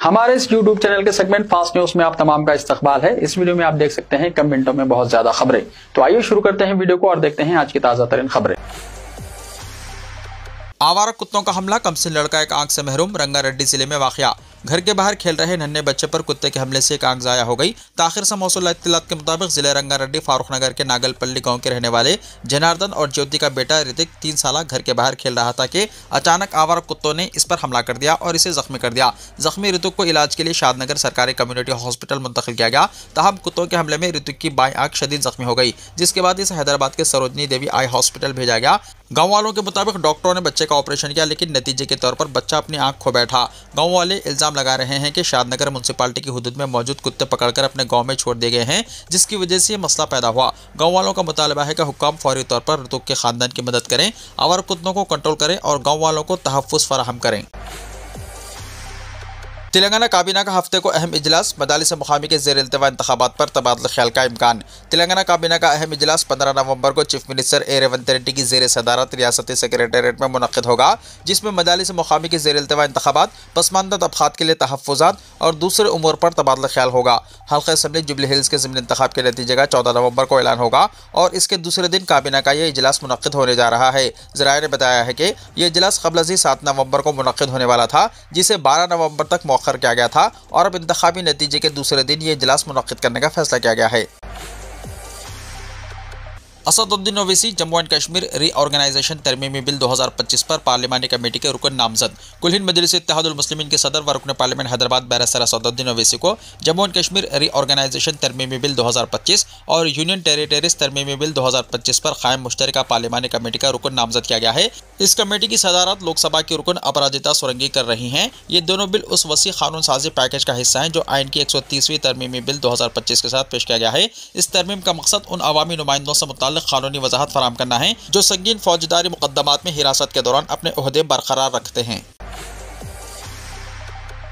हमारे इस YouTube channel के सेगमेंट फास्ट न्यूज में आप तमाम का इस्तकबाल है। इस वीडियो में आप देख सकते हैं कम मिनटों में बहुत ज्यादा खबरें। तो आइए शुरू करते हैं वीडियो को और देखते हैं आज की ताजा तरीन खबरें। आवारा कुत्तों का हमला, कमसिन लड़का एक आंख से महरूम। रंगारेड्डी जिले में वाकया, घर के बाहर खेल रहे नन्हे बच्चे पर कुत्ते के हमले से एक आंख जाया हो गई। ताखिर से मौसूल इत्तलात के मुताबिक जिले रंगारेड्डी फारूक नगर के नागलपल्ली गांव के रहने वाले जनार्दन और ज्योति का बेटा ऋतिक 3 साल घर के बाहर खेल रहा था कि अचानक आवारा कुत्तों ने इस पर हमला कर दिया और इसे जख्मी कर दिया। जख्मी ऋतिक को इलाज के लिए शादनगर सरकारी कम्युनिटी हॉस्पिटल मुंतकिल किया गया। तहम कुत्तों के हमले में ऋतिक की बाईं आंख शदीद जख्मी हो गई, जिसके बाद इसे हैदराबाद के सरोजनी देवी आई हॉस्पिटल भेजा गया। गांव वालों के मुताबिक डॉक्टरों ने बच्चे का ऑपरेशन किया, लेकिन नतीजे के तौर पर बच्चा अपनी आंख खो बैठा। गांव वाले इल्जाम लगा रहे हैं कि शादनगर म्युनिसिपालिटी की हुदूद में मौजूद कुत्ते पकड़कर अपने गांव में छोड़ दिए गए हैं, जिसकी वजह से ये मसला पैदा हुआ। गांव वालों का मुतालबा है कि हुक्काम फौरी तौर पर ऋतुक के खानदान की मदद करें, आवारा कुत्तों को कंट्रोल करें और गांव वालों को तहफ़्फ़ुज़ फराहम करें। तेलंगाना काबीना का हफ्ते को अहम इजलास, मदालिस मुकामी के ज़ेर इल्तिवा इंतखाबात पर तबादला ख्याल का इम्कान। तेलंगाना काबीना का अहम इजलास 15 नवंबर को चीफ मिनिस्टर ए रेवंत रेड्डी की ज़ेर सदारत रियासती सेक्रेटेरिएट में मुनक़्क़िद होगा, जिसमें मदालिस मुकामी के ज़ेर इल्तिवा इंतखाबात, पसमानदा तबक़ात के लिए तहफ़्फ़ुज़ात और दूसरे उमूर पर तबादला ख्याल होगा। हल्क़ा असम्बली जुबली हिल्स के ज़िमनी इंतखाब के नतीजे का 14 नवंबर को ऐलान होगा और इसके दूसरे दिन काबीना का यह इजलास मुनक़्क़िद होने जा रहा है। ज़राए ने बताया है कि यह इजलास क़ब्ल अज़ ही 7 नवंबर को मुनक़्क़िद होने वाला था, जिसे 12 नवंबर तक मौख़र किया गया था और अब इंतखाबी नतीजे के दूसरे दिन ये इजलास मुनक़्क़िद करने का फैसला किया गया है। असदुद्दीन ओवैसी जम्मू एंड कश्मीर रीऑर्गेनाइजेशन तरमीमी बिल 2025 पर पार्लिमानी कमेटी के रुकन नामजद। कुल हिंद मजलिस इत्तेहादुल मुस्लिमीन के सदर व रुकन पार्लियामेंट हैदराबाद बैरिस्टर असदुद्दीन ओवैसी को जम्मू एंड कश्मीर रीऑर्गेनाइजेशन तरमीमी बिल 2025 और यूनियन टेरिटरीज तरमीमी बिल 2025 पर कायम मुश्तरका पार्लिमानी कमेटी का रुकन नामजद किया गया है। इस कमेटी की सदारत लोकसभा के रुकन अपराजिता सुरंगी कर रही हैं। ये दोनों बिल उस वसी कानून साजी पैकेज का हिस्सा हैं जो आइन की 130वीं तरमीमी बिल 2025 के साथ पेश किया गया है। इस तरमीम का मकसद उन अवामी नुमाइंदों से मुताल्लिक़ कानूनी वजाहत फराहम करना है जो संगीन फौजदारी मुकदमात में हिरासत के दौरान अपने ओहदे बरकरार रखते हैं।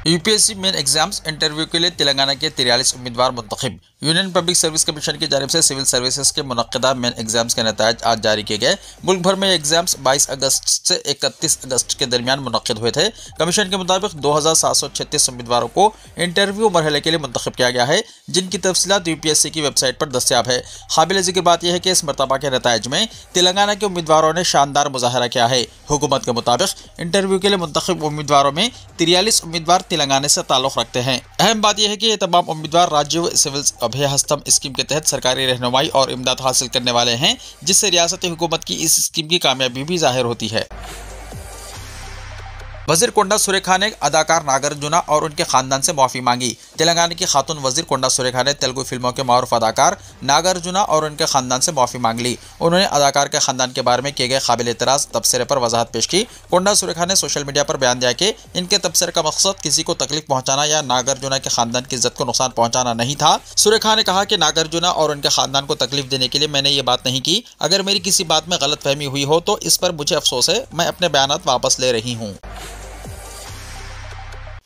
यूपीएससी मेन एग्जाम्स इंटरव्यू के लिए तेलंगाना के 43 उम्मीदवार मुंतखब। यूनियन पब्लिक सर्विस कमीशन की जानिब से सिविल सर्विसेज के मुनक्किदा मेन एग्जाम्स के नतायज आज जारी किए गए। मुल्क भर में एग्जाम्स 22 अगस्त से 31 अगस्त के दरमियान मुनक्किद हुए थे। कमीशन के मुताबिक 2736 उम्मीदवारों को इंटरव्यू मरहले के लिए मुंतखब किया गया है, जिनकी तफसीलात यूपीएससी की वेबसाइट पर दस्तियाब है। काबिल ज़िक्र बात यह है कि इस मरतबा के नतायज में तेलंगाना के उम्मीदवारों ने शानदार मुजाहरा किया है। हुकूमत के मुताबिक इंटरव्यू के लिए मुंतखब उम्मीदवारों में 43 उम्मीदवार तेलंगाना से ताल्लुक़ रखते हैं। अहम बात यह है कि ये तमाम उम्मीदवार राज्य सिविल अभय हस्तम स्कीम के तहत सरकारी रहनुमाई और इमदाद हासिल करने वाले हैं, जिससे रियासती हुकूमत की इस स्कीम की कामयाबी भी जाहिर होती है। वज़ीर कोंडा सुरेखा ने अदाकार नागार्जुना और उनके खानदान से माफ़ी मांगी। तेलंगाना की खातून वज़ीर कोंडा सुरेखा ने तेलुगु फिल्मों के मारूफ अदाकार नागार्जुना और उनके खानदान से माफ़ी मांग ली। उन्होंने अदाकार के खानदान के बारे में किए गए काबिल एतराज़ तबसरे पर वजाहत पेश की। कोंडा सुरेखा ने सोशल मीडिया पर बयान दिया कि इनके तबसरे का मकसद किसी को तकलीफ पहुँचाना या नागार्जुना के खानदान की इज्जत को नुकसान पहुँचाना नहीं था। सुरेखा ने कहा कि नागार्जुना और उनके खानदान को तकलीफ देने के लिए मैंने ये बात नहीं की। अगर मेरी किसी बात में गलत फहमी हुई हो तो इस पर मुझे अफसोस है। मैं अपने बयानात वापस ले रही हूँ।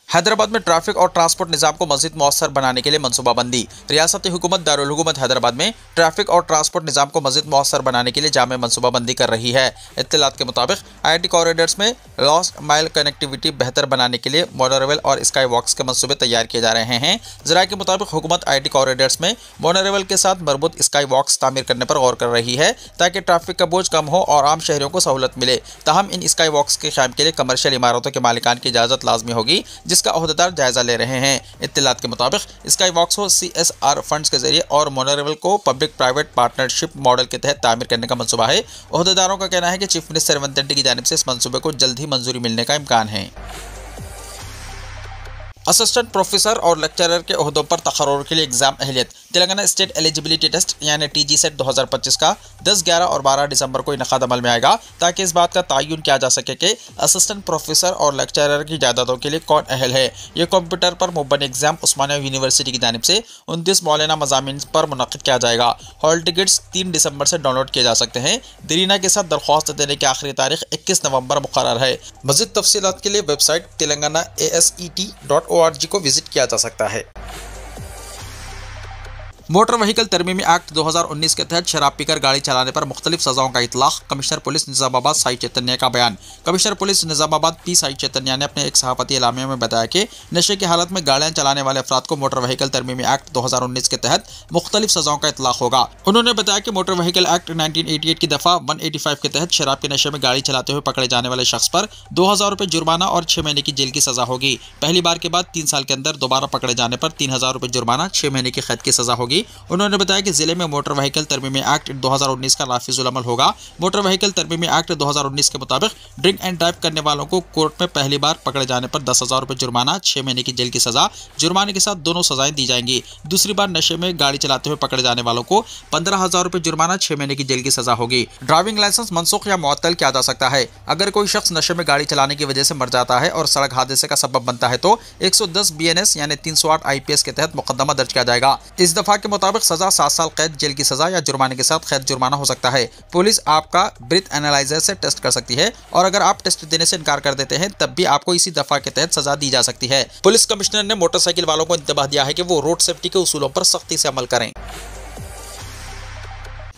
हैदराबाद में ट्रैफिक और ट्रांसपोर्ट निज़ाम को मज़ीद मौसर बनाने के लिए मनसूबाबंदी। रियासती हुकूमत दारुल हुकूमत हैदराबाद में ट्रैफिक और ट्रांसपोर्ट निज़ाम को मज़ीद मौसर बनाने के लिए जामे मनसूबाबंदी कर रही है। इत्तलात के मुताबिक IIT कॉरिडोर्स में लास्ट माइल कनेक्टिविटी बेहतर बनाने के लिए मोनोरेल और स्काई वॉक्स के मनसूबे तैयार किए जा रहे हैं। ज़राए के मुताबिक हुकूमत IIT कॉरिडोर्स में मोनोरेल के साथ मरबूत स्काई वॉक्स तामीर करने पर गौर कर रही है, ताकि ट्रैफिक का बोझ कम हो और आम शहरियों को सहूलत मिले। ताहम इन स्काई वॉक्स के क़याम के लिए कमर्शियल इमारतों के मालिकान की इजाज़त लाजमी होगी, जिसका ओहदेदार जायजा ले रहे हैं। इत्तलात के मुताबिक स्काई वॉक्स को CSR फंड्स के जरिए और मोनोरेल को पब्लिक प्राइवेट पार्टनरशिप मॉडल के तहत तामीर करने का मंसूबा है। ओहदेदारों का कहना है कि चीफ मिनिस्टर रेवंत रेड्डी की जानिब से इस मंसूबे को जल्द ही मंजूरी मिलने का इम्कान है। असिस्टेंट प्रोफेसर और लेक्चरर के ओहदों पर तकर्रुर के लिए एग्जाम अहलियत। तेलंगाना स्टेट एलिजिबिलिटी टेस्ट यानी TG-सेट 2025 का 10, 11 और 12 दिसंबर को इनकाद अमल में आएगा, ताकि इस बात का तयन किया जा सके कि असिस्टेंट प्रोफेसर और लेक्चरर की जायदादों के लिए कौन अहल है। ये कंप्यूटर पर मुबन एग्जाम उस्मानिया यूनिवर्सिटी की जानिब से 29 मौलाना मज़ामीन पर मुनक़्क़िद किया जाएगा। हॉल टिकट्स 3 दिसंबर से डाउनलोड किए जा सकते हैं। दरीना के साथ दरख्वास्त देने की आखिरी तारीख 21 नवंबर मुकर्रर है। मज़ीद तफसीलात के लिए वेबसाइट तेलंगाना ASET.org को विजिट किया जा सकता है। मोटर व्हीकल तरमीमी एक्ट 2019 के तहत शराब पीकर गाड़ी चलाने पर मुख्तलिफ सजाओं का इतलाक। कमिश्नर पुलिस निजामाबाद साई चैतन्य का बयान। Commissioner police Nizamabad P Sai Chaitanya ने अपने एक सहाफती एलामिया में बताया कि नशे की हालत में गाड़ियां चलाने वाले अफराद को मोटर व्हीकल तरमीमी एक्ट 2019 के तहत मुख्तलिफ सजाओं का इतलाक होगा। उन्होंने बताया कि मोटर व्हीकल एक्ट 1988 की दफा 185 के तहत शराब के नशे में गाड़ी चलाते हुए पकड़े जाने वाले शख्स पर 2000 रुपये जुर्माना और 6 महीने की जेल की सजा होगी। पहली बार के बाद 3 साल के अंदर दोबारा पकड़े जाने पर 3000 रुपये जुर्माना, 6 महीने की कैद की सजा होगी। उन्होंने बताया कि जिले में मोटर व्हीकल तरमीमी एक्ट 2019 का नाफिजुल अमल होगा। मोटर व्हीकल तरमीमी एक्ट 2019 के मुताबिक ड्रिंक एंड ड्राइव करने वालों को कोर्ट में पहली बार पकड़े जाने पर 10,000 रुपये जुर्माना, 6 महीने की जेल की सजा, जुर्माने के साथ दोनों सजाएं दी जाएंगी। दूसरी बार नशे में गाड़ी चलाते हुए पकड़े जाने वालों को 15,000 रुपये जुर्माना, 6 महीने की जेल की सजा होगी। ड्राइविंग लाइसेंस मनसूख या मुअत्तल किया जा सकता है। अगर कोई शख्स नशे में गाड़ी चलाने की वजह से मर जाता है और सड़क हादसे का सबब बनता है तो 110 BNS यानी 308 IPS के तहत मुकदमा दर्ज किया जाएगा। इस दफा के मुताबिक सजा 7 साल कैद, जेल की सजा या जुर्माने के साथ कैद जुर्माना हो सकता है। पुलिस आपका ब्रीथ एनालाइजर से टेस्ट कर सकती है और अगर आप टेस्ट देने से इनकार कर देते हैं तब भी आपको इसी दफा के तहत सजा दी जा सकती है। पुलिस कमिश्नर ने मोटरसाइकिल वालों को इंतबाह दिया है कि वो रोड सेफ्टी के उसूलों पर सख्ती से अमल करें।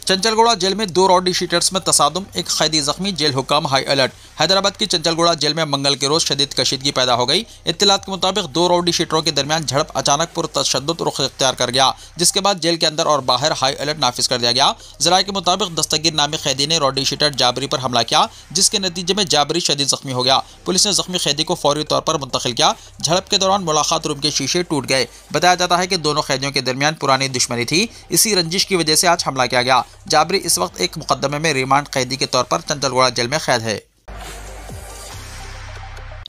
चंचलगुड़ा जेल में 2 रॉडी शीटर्स में तसादुम, एक कैदी जख्मी, जेल हुकाम हाई अलर्ट। हैदराबाद की चंचलगुड़ा जेल में मंगल के रोज शदीद कशीदगी पैदा हो गई। इत्तलात के मुताबिक 2 रॉडी शीटरों के दरमियान झड़प अचानक पुरतशद्दुद रुख इख्तियार कर गया, जिसके बाद जेल के अंदर और बाहर हाई अलर्ट नाफिज कर दिया गया। जराये के मुताबिक दस्तगीर नामी कैदी ने रॉडी शीटर जाबरी पर हमला किया, जिसके नतीजे में जाबरी शदीद जख्मी हो गया। पुलिस ने जख्मी कैदी को फौरी तौर पर मुंतकिल किया। झड़प के दौरान मुलाकात रूम के शीशे टूट गए। बताया जाता है कि दोनों कैदियों के दरमियान पुरानी दुश्मनी थी। इसी रंजिश की वजह से आज हमला किया गया। जाबरी इस वक्त एक मुकदमे में रिमांड कैदी के तौर पर चंचलगुड़ा जेल में कैद है।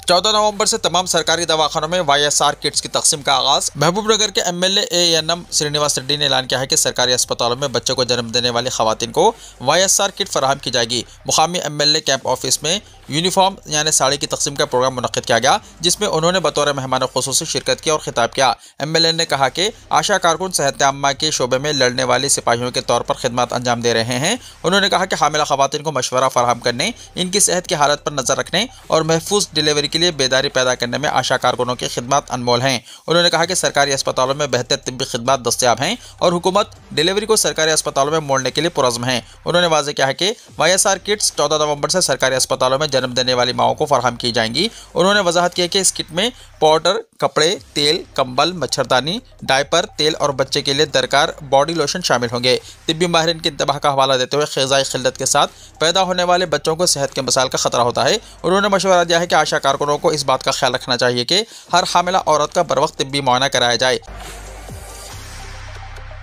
14 नवंबर से तमाम सरकारी दवाखानों में YSR किट्स की तकसीम का आगाज। महबूबनगर के MLA ANM श्रीनिवास रेड्डी ने ऐलान किया है कि सरकारी अस्पतालों में बच्चों को जन्म देने वाली खवातीन को YSR किट फराहम की जाएगी। मुकामी MLA कैंप ऑफिस में यूनिफॉर्म यानी साड़ी की तकसीम का प्रोग्राम मुनक्किद किया गया, जिसमें उन्होंने बतौर मेहमान खुसूसी शिरकत की और खिताब किया। MLA ने कहा कि आशा कारकुन सेहत आम्मा के शोबे में लड़ने वाले सिपाहियों के तौर पर खिदमत अंजाम दे रहे हैं। उन्होंने कहा कि हामिला खवातीन को मशवरा फराहम करने, इनकी सेहत की हालत पर नजर रखने और महफूज डिलीवरी के लिए बेदारी पैदा करने में आशा कारकुनों की खिदमत अनमोल हैं। उन्होंने कहा कि सरकारी अस्पतालों में बेहतर तिब्बी खिदमत दस्तयाब हैं और हुकूमत डिलीवरी को सरकारी अस्पतालों में मोड़ने के लिए पुरज़्म है। उन्होंने वाज़ेह किया है कि YSR किट्स 14 नवंबर से सरकारी अस्पतालों में जन्म देने वाली माओं को फराहम की जाएंगी। उन्होंने वजाहत की कि इस किट में पाउडर, कपड़े, तेल, कंबल, मच्छरदानी, डायपर, तेल और बच्चे के लिए दरकार बॉडी लोशन शामिल होंगे। तिब्बी माहिरीन के इंतबाह का हवाला देते हुए ग़िज़ाई क़िल्लत के साथ पैदा होने वाले बच्चों को सेहत के मसाइल का खतरा होता है। उन्होंने मशवरा दिया है कि आशा कारकुनों को इस बात का ख्याल रखना चाहिए कि हर हामिला औरत का बरवक्त तिब्बी मुआयना कराया जाए।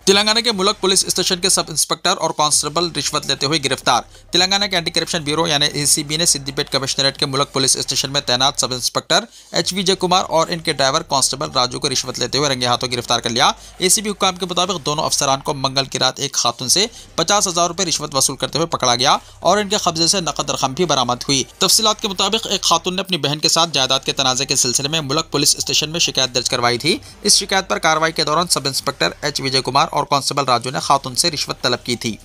तेलंगाना के मुलक पुलिस स्टेशन के सब इंस्पेक्टर और कांस्टेबल रिश्वत लेते हुए गिरफ्तार। तेलंगाना के एंटी करप्शन ब्यूरो यानी ACB ने सिद्दीपेट कमिश्नरेट के मुलक पुलिस स्टेशन में तैनात सब इंस्पेक्टर HVJ कुमार और इनके ड्राइवर कांस्टेबल राजू को रिश्वत लेते हुए रंगे हाथों गिरफ्तार कर लिया। ACB हुक्काम के मुताबिक दोनों अफसरान को मंगल की रात एक खातून से 50,000 रुपये रिश्वत वसूल करते हुए पकड़ा गया और इनके कब्जे से नकद रकम भी बरामद हुई। तफसीलात के मुताबिक एक खातून ने अपनी बहन के साथ जायदाद के तनाज़े के सिलसिले में मुलक पुलिस स्टेशन में शिकायत दर्ज करवाई थी। इस शिकायत पर कार्रवाई के दौरान सब इंस्पेक्टर HVJ कुमार और कांस्टेबल राजू ने खातून से रिश्वत तलब की थी।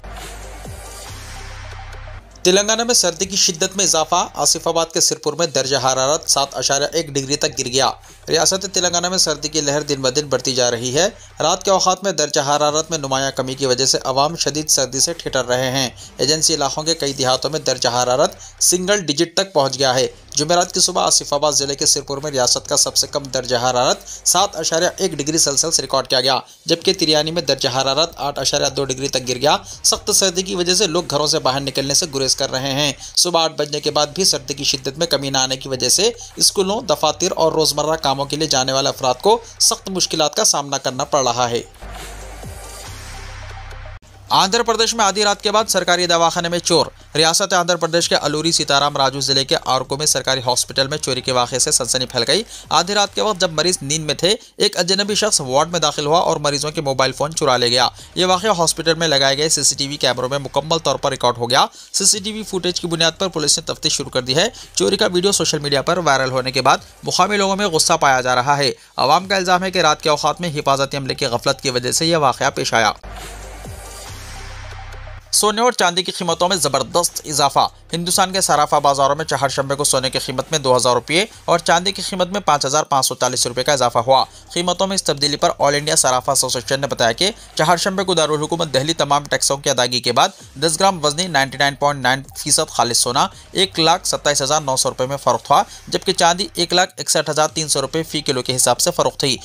तेलंगाना में सर्दी की शिद्दत में इजाफा। आसिफाबाद के सिरपुर में दर्जा हरारत 7.1 डिग्री तक गिर गया। रियासत तेलंगाना में सर्दी की लहर दिन ब दिन बढ़ती जा रही है। रात के औक़ात में दर्जा हरारत में नुमायां कमी की वजह से अवाम शदीद सर्दी से ठिठुर रहे हैं। एजेंसी इलाकों के कई देहातों में दर्जा हरारत सिंगल डिजिट तक पहुँच गया है। जुमेरात की सुबह आसिफाबाद ज़िले के सिरपुर में रियासत का सबसे कम दर्जा हरारत 7.1 डिग्री सेल्सियस रिकॉर्ड किया गया, जबकि तिरियानी में दर्जा हरारत 8.2 डिग्री तक गिर गया। सख्त सर्दी की वजह से लोग घरों से बाहर निकलने से गुरेज कर रहे हैं। सुबह 8 बजने के बाद भी सर्दी की शिद्दत में कमी न आने की वजह से स्कूलों, दफातर और रोज़मर्रा कामों के लिए जाने वाले अफराद को सख्त मुश्किलात का सामना करना पड़ रहा है। आंध्र प्रदेश में आधी रात के बाद सरकारी दवाखाने में चोर। रियासत आंध्र प्रदेश के अलूरी सीताराम राजू जिले के आरको में सरकारी हॉस्पिटल में चोरी के वाक़े से सनसनी फैल गई। आधी रात के वक्त जब मरीज नींद में थे, एक अजनबी शख्स वार्ड में दाखिल हुआ और मरीजों के मोबाइल फ़ोन चुरा ले गया। ये वाक़या हॉस्पिटल में लगाए गए CCTV कैमरों में मुकम्मल तौर पर रिकॉर्ड हो गया। CCTV फुटेज की बुनियाद पर पुलिस ने तफ्तीश शुरू कर दी है। चोरी का वीडियो सोशल मीडिया पर वायरल होने के बाद मुकामी लोगों में गुस्सा पाया जा रहा है। अवाम का इल्ज़ाम है कि रात के औक़ात में हिफाजती अमले की गफलत की वजह से यह वाक़या पेश आया। सोने और चांदी की कीमतों में जबरदस्त इजाफा। हिंदुस्तान के सराफा बाजारों में चहारशंबे को सोने की कीमत में 2000 रुपये और चांदी की कीमत में 5540 रुपये का इजाफा हुआ। कीमतों में इस तब्दीली पर ऑल इंडिया सराफा एसोसिएशन ने बताया कि चहारशंबे को दारुल हुकूमत दिल्ली तमाम टैक्सों की अदायगी के बाद 10 ग्राम वजनी 99.9% खालिस सोना 1,27,900 रुपये में फरोख्त हुआ, जबकि चांदी 1,61,300 रुपये फी किलो के हिसाब से फरोख्त हुई।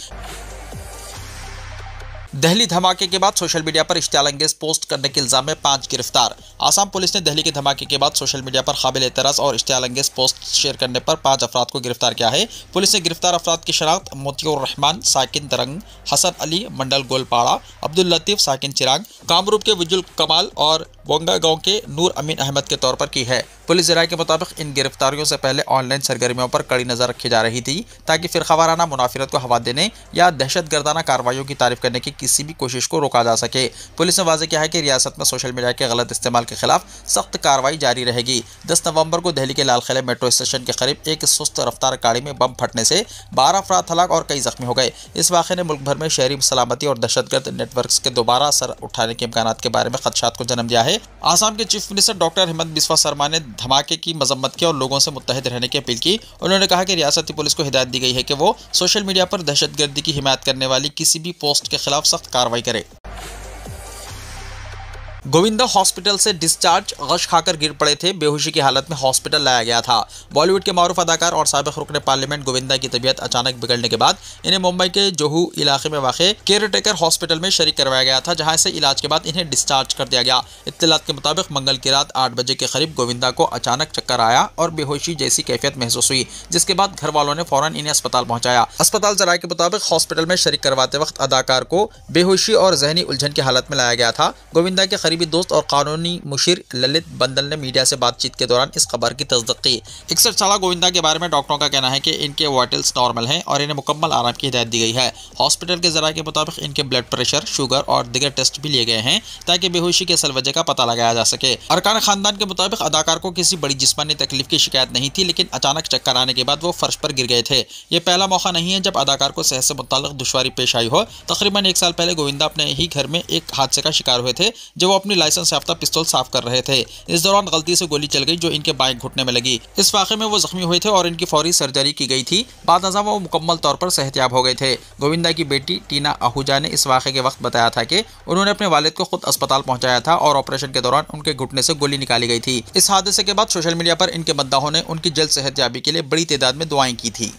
दिल्ली धमाके के बाद सोशल मीडिया पर इश्तियाल अंगेज पोस्ट करने के इल्जाम में 5 गिरफ्तार। आसाम पुलिस ने दिल्ली के धमाके के बाद सोशल मीडिया पर काबिल एतराज़ और इश्तियाल अंगेज पोस्ट शेयर करने पर 5 अफराद को गिरफ्तार किया है। पुलिस ने गिरफ्तार अफराद की शनाख्त मोतियुर रहमान साकिन दरंग, हसन अली मंडल गोलपाड़ा, अब्दुल लतीफ साकिन चिराग, कामरूप के विजुल कमाल और बोंगा गांव के नूर अमीन अहमद के तौर पर की है। पुलिस ज़राए के मुताबिक इन गिरफ्तारियों से पहले ऑनलाइन सरगर्मियों पर कड़ी नज़र रखी जा रही थी, ताकि फिरकावाराना मुनाफिरत को हवा देने या दहशतगर्दाना कार्रवाइयों की तारीफ करने की किसी भी कोशिश को रोका जा सके। पुलिस ने वाज़ेह किया है कि रियासत में सोशल मीडिया के गलत इस्तेमाल के खिलाफ सख्त कार्रवाई जारी रहेगी। 10 नवंबर को दिल्ली के लाल किले मेट्रो स्टेशन के करीब एक सुस्त रफ्तार गाड़ी में बम फटने से 12 अफराद हलाक और कई जख्मी हो गए। इस वाक़े ने मुल्क भर में शहरी सलामती और दहशतगर्द नेटवर्क के दोबारा सर उठाने के इम्कान के बारे में खदशात को जन्म दिया है। आसाम के chief minister doctor Hemant Biswa Sharma ने धमाके की मजम्मत की और लोगों से मुत्तहिद रहने की अपील की। उन्होंने कहा कि रियासती पुलिस को हिदायत दी गई है कि वो सोशल मीडिया पर दहशतगर्दी की हिमायत करने वाली किसी भी पोस्ट के खिलाफ सख्त कार्रवाई करे। गोविंदा हॉस्पिटल से डिस्चार्ज, गश खाकर गिर पड़े थे, बेहोशी की हालत में हॉस्पिटल लाया गया था। बॉलीवुड के मारूफ अदाकार और साबिक रुकन पार्लियामेंट गोविंदा की तबीयत अचानक बिगड़ने के बाद इन्हें मुंबई के जोहू इलाके में वाक़ केयर टेकर हॉस्पिटल में शरीक करवाया गया था, जहां से इलाज के बाद इन्हें डिस्चार्ज कर दिया गया। इत्तलात के मुताबिक मंगल की रात 8 बजे के करीब गोविंदा को अचानक चक्कर आया और बेहोशी जैसी कैफियत महसूस हुई, जिसके बाद घर वालों ने फौरन इन्हें अस्पताल पहुंचाया। अस्पताल ज़राए के मुताबिक हॉस्पिटल में शरीक करवाते वक्त अदाकार को बेहोशी और जहनी उलझन की हालत में लाया गया था। गोविंदा के करीबी दोस्त और कानूनी मुशीर ललित बंदल ने मीडिया से बातचीत के दौरान इस खबर की तस्दीक की। 61 साल गोविंदा के बारे में डॉक्टरों का कहना है कि इनके वाइटल्स नॉर्मल हैं और इन्हें मुकम्मल आराम की हिदायत दी गई है। हॉस्पिटल के ज़राए के मुताबिक इनके ब्लड प्रेशर, शुगर और दीगर टेस्ट भी लिए गए हैं, ताकि बेहोशी के असल वजह का पता लगाया जा सके। अरकान खानदान के मुताबिक अदाकार को किसी बड़ी जिस्मानी तकलीफ की शिकायत नहीं थी, लेकिन अचानक चक्कर आने के बाद वो फर्श पर गिर गए थे। ये पहला मौका नहीं है जब अदाकार को सेहत से मुताल्लिक दुश्वारी पेश आई हो। तकरीबन 1 साल पहले गोविंदा अपने ही घर में एक हादसे का शिकार हुए थे, जब वो अपनी लाइसेंस याफ्ता पिस्तौल साफ कर रहे थे। इस दौरान गलती से गोली चल गई, जो इनके बाएं घुटने में लगी। इस वाक़े में वो जख्मी हुए थे और इनकी फौरी सर्जरी की गई थी। बाद अज़ा वो मुकम्मल तौर पर सेहतयाब हो गए थे। गोविंदा की बेटी टीना आहूजा ने इस वाक़े के वक्त बताया था कि उन्होंने अपने वालिद को खुद अस्पताल पहुंचाया था और ऑपरेशन के दौरान उनके घुटने से गोली निकाली गई थी। इस हादसे के बाद सोशल मीडिया पर इनके मद्दाहों ने उनकी जल्द सेहतयाबी के लिए बड़ी तादाद में दुआएं की थी।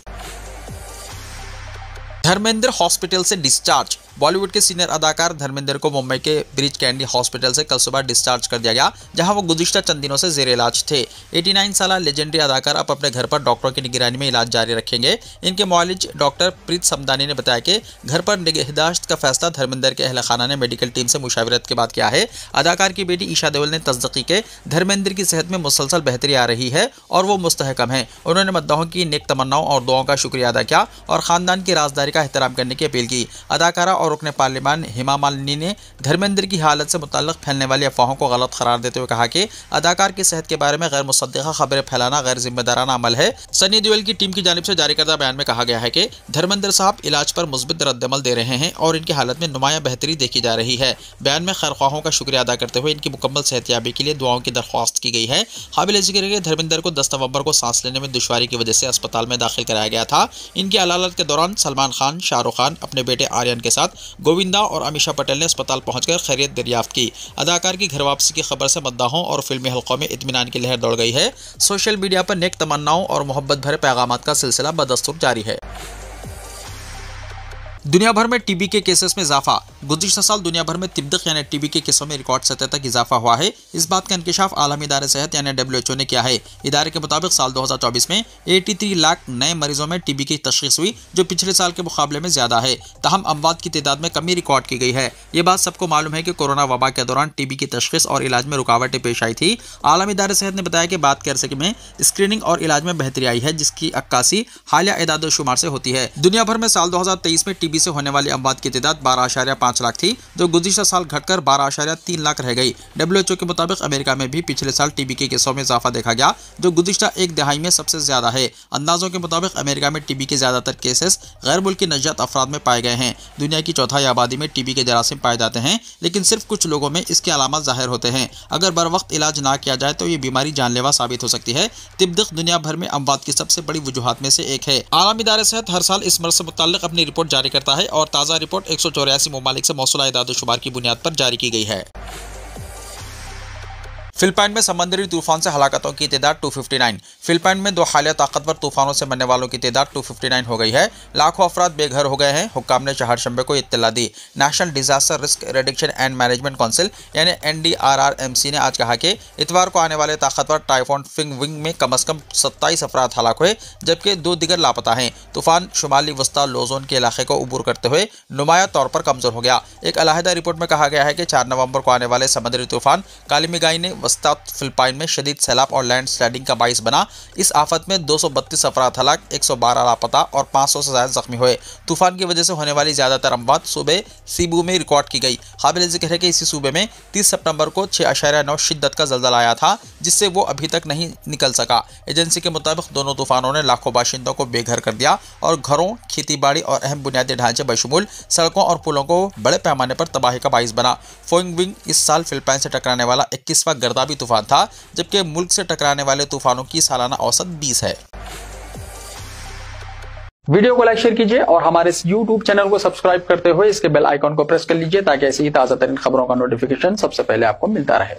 धर्मेंद्र हॉस्पिटल से डिस्चार्ज। बॉलीवुड के सीनियर अदाकार धर्मेंद्र को मुंबई के ब्रिज कैंडी हॉस्पिटल से कल सुबह डिस्चार्ज कर दिया गया, जहां वो गुज़िश्ता चंद दिनों से ज़ेर इलाज थे। 89 साल लेजेंडरी अदाकार अब अपने घर पर डॉक्टरों की निगरानी में इलाज जारी रखेंगे। इनके मुआलिज डॉक्टर प्रीत समदानी ने बताया कि घर पर निगहदाश्त का फैसला धर्मेंद्र के अहल खाना ने मेडिकल टीम से मुशावरत के बाद किया है। अदाकार की बेटी ईशा देओल ने तस्दीक के धर्मेंद्र की सेहत में मुसलसल बेहतरी आ रही है और वो मुस्तहकम है। उन्होंने मद्दाहों की नेक तमन्नाओं और दुआओं का शुक्रिया अदा किया और ख़ानदान की राजदारी का एहतराम करने की अपील की। अदाकारा और रुकन पार्लियामेंट हेमा मालिनी ने धर्मेंद्र की हालत से मुताल्लिक फैलने वाली अफवाहों को गलत करार देते हुए कहा कि अदाकार की सेहत के बारे में गैर मुसद्दिक़ा खबरें फैलाना गैर जिम्मेदाराना अमल है। सनी देओल की टीम की जानिब से जारी करदा बयान में कहा गया है कि धर्मेंद्र साहब इलाज पर मुस्बित रद्दअमल दे रहे हैं और इनकी हालत में नुमाया बेहतरी देखी जा रही है। बयान में खैरख्वाहों का शुक्रिया अदा करते हुए इनकी मुकम्मल सेहतयाबी के लिए दुआओं की दरख्वास्त की गई है। काबिल ज़िक्र है कि धर्मेंद्र को 10 नवंबर को सांस लेने में दुश्वारी की वजह से अस्पताल में दाखिल कराया गया था। इनकी अदालत के दौरान सलमान खान, शाहरुख खान, अपने बेटे आर्यन के साथ गोविंदा और अमीषा पटेल ने अस्पताल पहुंचकर खैरियत दरियाफ्त की। अदाकार की घर वापसी की खबर से मद्दाहों और फिल्मी हलकों में इत्मीनान की लहर दौड़ गई है। सोशल मीडिया पर नेक तमन्नाओं और मोहब्बत भरे पैगामात का सिलसिला बदस्तूर जारी है। दुनिया भर में टीबी के केसेस में इजाफा। गुज़िश्ता साल दुनिया भर में तिब्बत यानी टीबी के केसों में रिकॉर्ड सतह तक इजाफा हुआ है। इस बात का इंकशाफ आलमी इदारे सेहत यानी WHO ने किया है। इदारे के मुताबिक साल 2024 में 83 लाख नए मरीजों में टीबी की तशख़ीस हुई, जो पिछले साल के मुकाबले में ज़्यादा है। तहम अमवात की तादाद में कमी रिकॉर्ड की गई है। ये बात सबको मालूम है कि कोरोना वबा के दौरान टीबी की तशख़ीस और इलाज में रुकावटें पेश आई थी। आलमी इदारे सेहत ने बताया कि बाद के अरसे में स्क्रीनिंग और इलाज में बेहतरी आई है, जिसकी अक्कासी हालिया एदाद शुमार से होती है। दुनिया भर में साल 2023 में टीबी से होने वाली अमवात की तादाद 12.5 5 लाख थी, जो गुज़िश्ता साल घटकर 12.3 लाख रह गई। WHO के मुताबिक अमेरिका में भी पिछले साल टीबी के केसों में इजाफा देखा गया, जो गुज़िश्ता एक दहाई में सबसे ज्यादा है। अंदाजों के मुताबिक अमेरिका में टीबी के ज्यादातर केसेस गैर मुल्की नजत अफराद में पाए गए हैं। दुनिया की चौथाई आबादी में टीबी के जरासीम पाए जाते हैं, लेकिन सिर्फ कुछ लोगों में इसके अलामत जाहिर होते हैं। अगर बर वक्त इलाज ना किया जाए तो ये बीमारी जानलेवा साबित हो सकती है। तिब्बत दुनिया भर में अमवात की सबसे बड़ी वजूहात में से एक है। आलमी इदारे सेहत हर साल इस मर्ज से मुताल्लिक अपनी रिपोर्ट जारी करता है और ताज़ा रिपोर्ट 184 ममालिक से मौसूला इदाद-ओ-शुमार की बुनियाद पर जारी की गई है। फिलिपाइन में समुद्री तूफान से हलाकतों की तादाद 259। फिलिपाइन में 2 हालिया ताकतवर तूफानों से मरने वालों की तादाद 259 हो गई है। लाखों अफराद बेघर हो गए हैं। हुक्काम ने चहारशंबे को इत्तला दी। National disaster risk reduction and management council यानी NDRRMC ने आज कहा कि इतवार को आने वाले ताकतवर टाइफून फिंग में कम अज कम 27 अफराद हलाक हुए, जबकि 2 दिगर लापता हैं। तूफान शुमाली वस्ता लोजोन के इलाके को अबूर करते हुए नुमाया तौर पर कमजोर हो गया। एक अलहदा रिपोर्ट में कहा गया है कि 4 नवंबर को आने वाले समुद्री तूफान कालिमिगाई ने वस्ता फिलिपाइन में शदीद सैलाब और लैंड स्लाइडिंग का बाइस बना। इस आफत में 232 अफराद हलाक, 112 लापता और 500 से ज्यादा जख्मी हुए। तूफान की वजह से होने वाली ज्यादातर अमवात सूबे सीबू में रिकॉर्ड की गई। काबिल जिक्र है कि इसी सूबे में 30 सितंबर को 6.9 शिद्दत का जल्जला आया था, जिससे वो अभी तक नहीं निकल सका। एजेंसी के मुताबिक दोनों तूफानों ने लाखों बाशिंदों को बेघर कर दिया और घरों, खेतीबाड़ी और अहम बुनियादी ढांचे बशमूल सड़कों और पुलों को बड़े पैमाने पर तबाही का बाइस बना। फोइंग विंग इस साल फिलिपाइन से टकराने वाला 21वां गर्दाबी तूफान था, जबकि मुल्क से टकराने वाले तूफानों की सालाना औसत 20 है। वीडियो को लाइक शेयर कीजिए और हमारे इस YouTube चैनल को सब्सक्राइब करते हुए इसके बेल आइकॉन को प्रेस कर लीजिए, ताकि ऐसी ही ताजा तरीन खबरों का नोटिफिकेशन सबसे पहले आपको मिलता रहे।